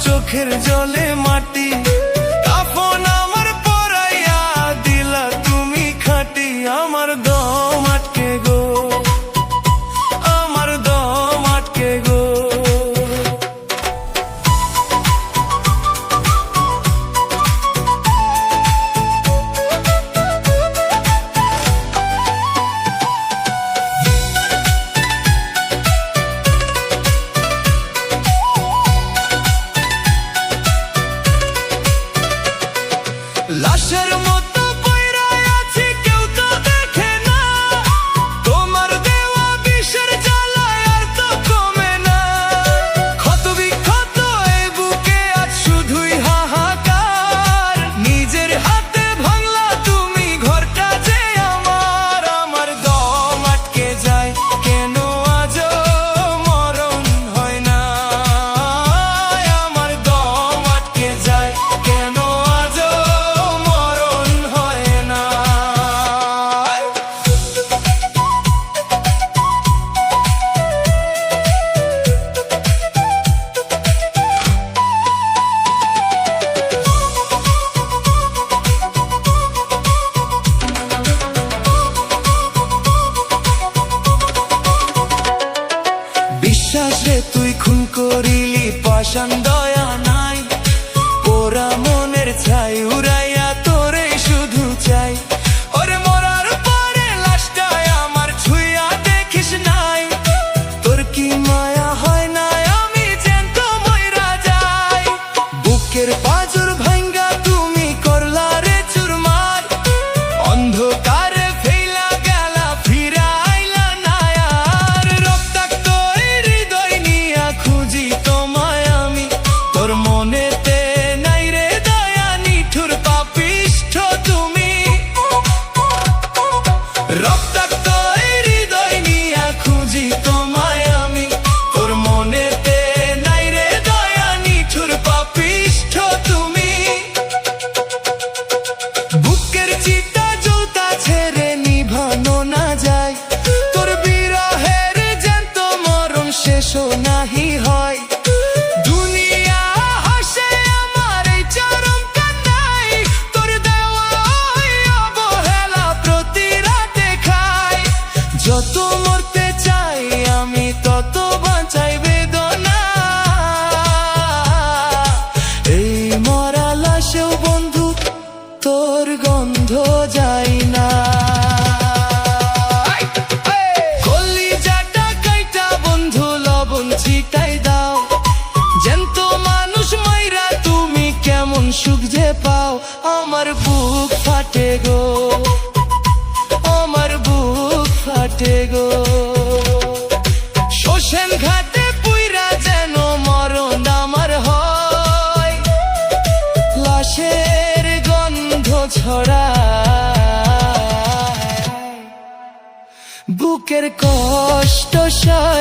চোখের জলে মাটি কাফন আমার পরাইয়া দিলা তুমি খাটি আমার দম আটকে গো আমার দম আটকে গো লাশের মতো পয়রা আছি কেউ তো দেখে না তোমার দেওয়া বিষের জ্বালায় আর তো কমে না ক্ষত বিক্ষত এই বুকে আজ শুধুই হাহাকার নিজের হাতে ভাঙলা তুমি ঘরটা যে আমার আমার দম আটকে যায় কেন আজও মরণ হয় না আমার দম আটকে যায় কেন বিশ্বাসে তুই খুন করিলি পাষাণ দয়া নাই পোড়া মনের ছাই উড়াইয়া তোরে শুধু চাই ওরে মরার পরে লাশটায় আমার ছুঁয়া দেখিস নাই তোর কি মায়া হয় না আমি জ্যান্ত মইরা যাই বুকের পাঁজর ভাঙ্গা তুমি করলা রে চুরমার অন্ধকারে ফেলা গেলা ফিরা আইলা না আর রক্তাক্ত হৃদয় নিয়া খুঁজি তোমায় আমি তোর মনেতে নাই রে দয়া নিঠুর পাপিষ্ঠ তুমি রক্তাক্ত হৃদয় নিয়া খুঁজি তোমায় আমি তোর মনেতে নাই রে দয়া নিঠুর পাপিষ্ঠ তুমি বুকের চিতা জ্বলতা ছেড়ে নিভানো না যায় তোর বিরহের জ্যান্ত মরণ শেষও নাহি হয় দুনিয়া হাসে আমার এই চরম কান্নায় তোর দেওয়া ওই অবহেলা প্রতি রাতে খাই যত মরতে চাই আমি তত বাঁচাই বেদনা এই মরা লাশেও বন্ধু তোর গন্ধ যায় না কলিজাটা কাইটা বন্ধু লবণ ছিটাই দাও জ্যান্ত মানুষ মাইরা তুমি কেমন সুখ যে পাও আমার বুক ফাটে গো আমার বুক ফাটে গো শ্মশান ঘাটে পুইরা যেন মরণ আমার হয় লাশের গন্ধ ছড়ায় বুকের কষ্ট সয়